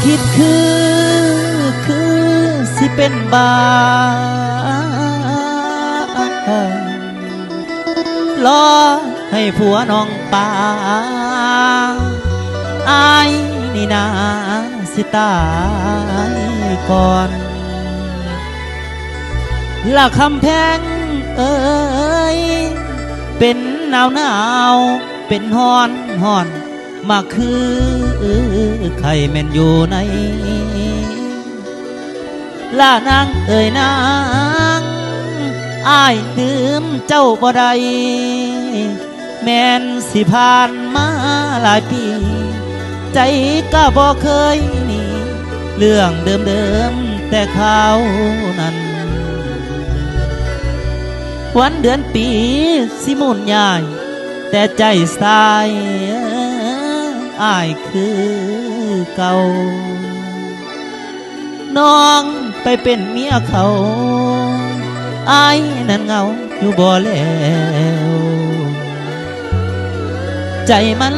คิดคือสิเป็นบารอให้ผัวน้องป่าอายนี่นาสิตายก่อนละคำแพงเอ้ยเป็นหนาวเป็นฮ้อนมาคือไข่แม่นอยู่ในล่านางเอ่ยนางอ้ายลืมเจ้าบ่ได้แม่นสิผ่านมาหลายปีใจก็บ่เคยหนีเรื่องเดิมแต่เขานั้นวันเดือนปีสิมุนยายแต่ใจสายอ้ายคือเก่าน้องไปเป็นเมียเขาอ้ายนั่นเงาอยู่บ่แล้วใจมัน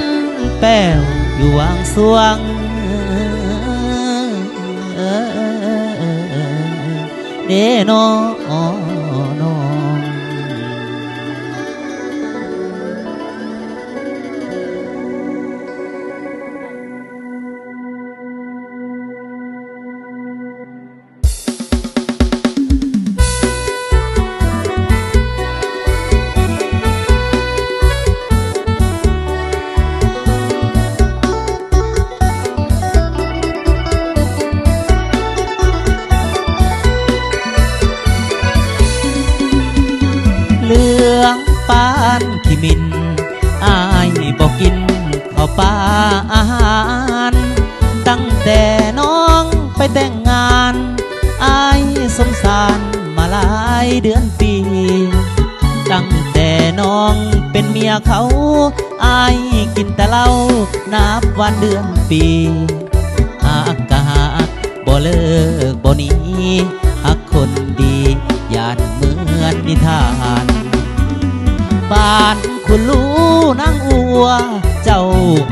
แป้วอยู่วางสวงเด้นอเรื่องปานขี้มินอายบอกกินข้าวปลาอาหารตั้งแต่น้องไปแต่งงานอายสงสารมาหลายเดือนปีตั้งแต่น้องเป็นเมียเขาอายกินแต่เหล้านับวันเดือนปีหากกะหักบ่เลิกบ่หนีหักคนดีญาติเหมือนนิทานบ้านคุณรู้นางอัวเจ้า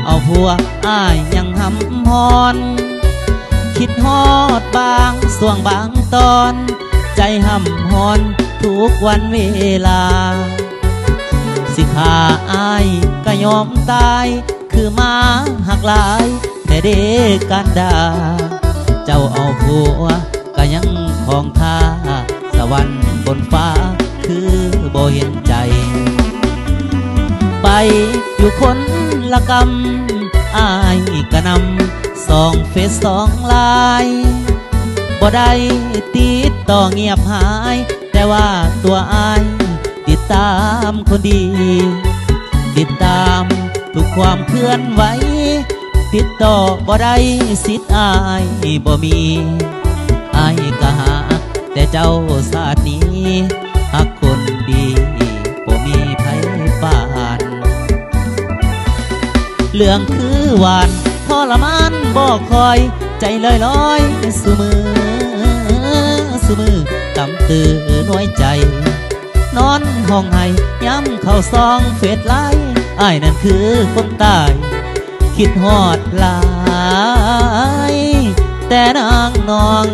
เอาผัวอ้ายยังหำฮอนคิดฮอดบางส่วงบางตอนใจหำฮอนทุกวันเวลาสิขาอ้ายก็ยอมตายคือมาหักหลายแต่เด็กกันดาเจ้าเอาผัวก็ยังของท่าสวรรค์บนฟ้าคือบ่เห็นใจไปอยู่คนละกำอายกะนำ2 เฟซ2 ไลน์บ่ได้ติดต่อเงียบหายแต่ว่าตัวอายติดตามคนดีติดตามทุกความเคลื่อนไหวติดต่อบ่ได้สิทธิ์อายบ่มีอายกะหาแต่เจ้าศาสตร์นี้หักคนดีบ่มีไผปานเรื่องคือหวานทรมานบอกคอยใจลอยสุมือกำตือน้อยใจนอนห้องไห้ย้ำเข้าซองเฟซไลน์อ้ายนั่นคือคนตายคิดฮอดหลายแต่นางน้อง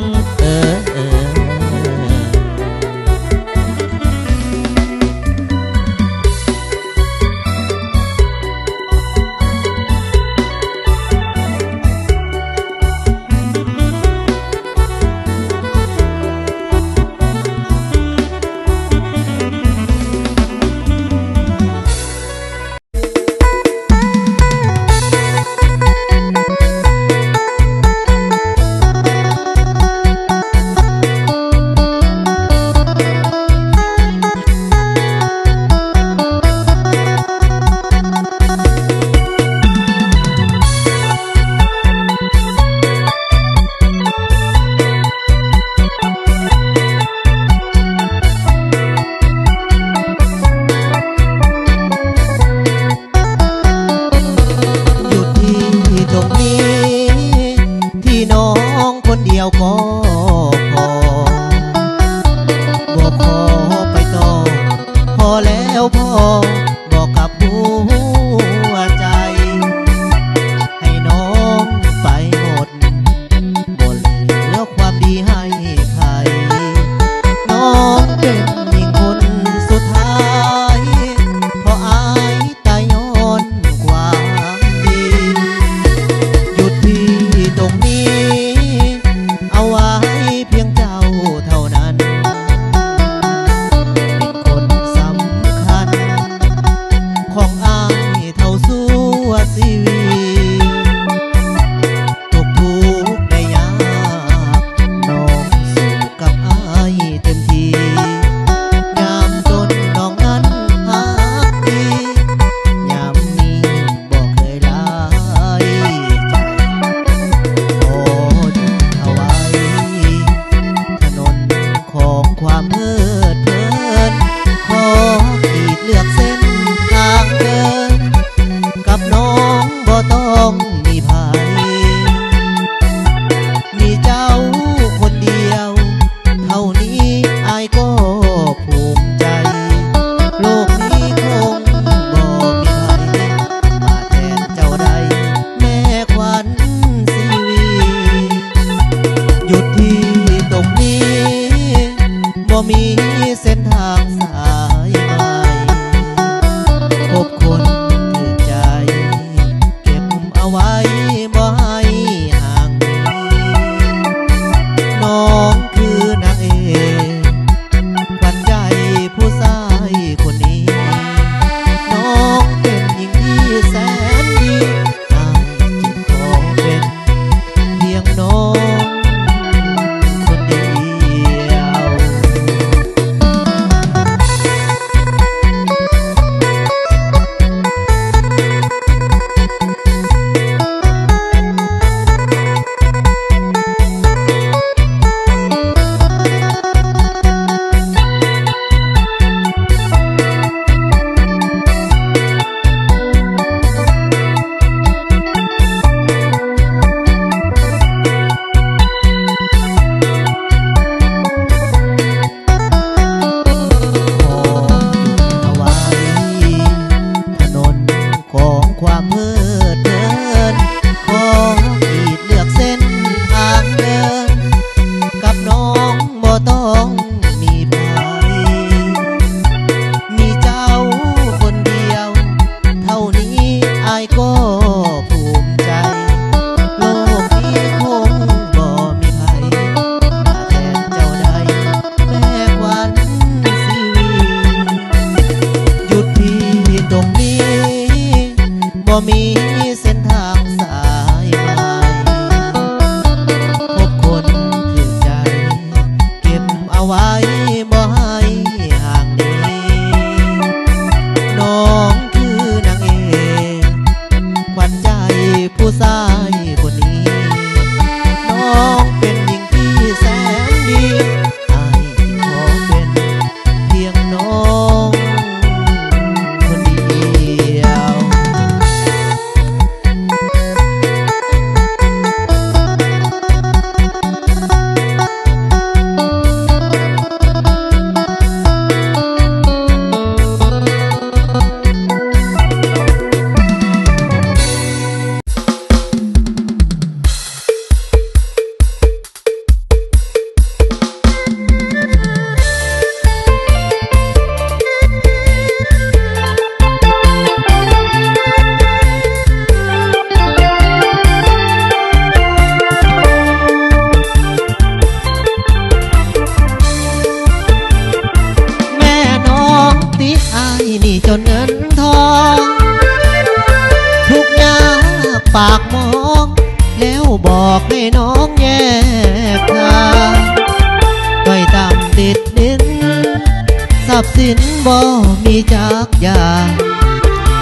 บสินบ่มีจักอย่าง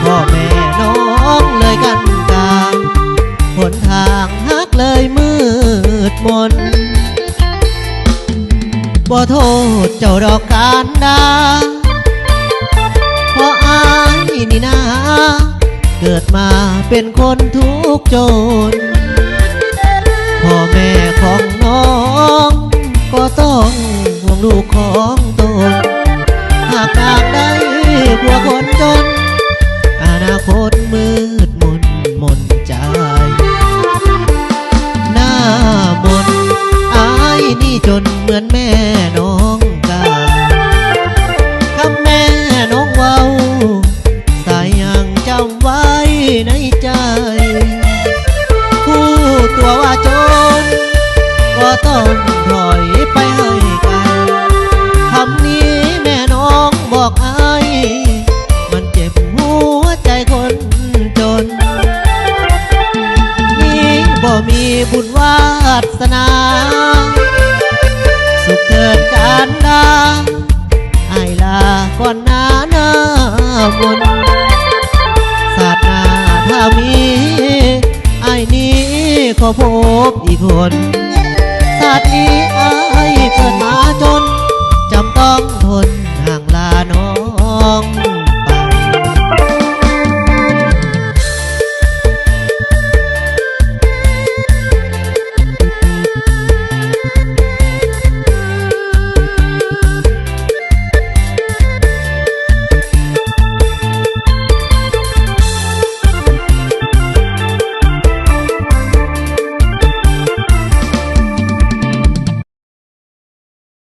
พ่อแม่น้องเลยกันกลางหนทางฮักเลยมืดมนบ่โทษเจ้าดอกการดาเพราะอายนี่นาเกิดมาเป็นคนทุกข์จนพ่อแม่ของน้องก็ต้องห่วงลูกของตนหากอยากได้ผัวคนจนอนาคตมืดมนมนใจหน้ามนอายนี่จนเหมือนแม่น้องกาคำแม่น้องเว้าสายยังจำไว้ในใจผู้ตัวว่าจนก็ต้องถอยไปให้ไกลคำนี้แม่น้องบอกอายมันเจ็บหัวใจคนจนยิ่งบ่มีบุญวาสนาสุขเถิดการดาอายลาก่อนหน้าหน้ามนศาสนาถ้ามีอายนี้ขอพบอีกคน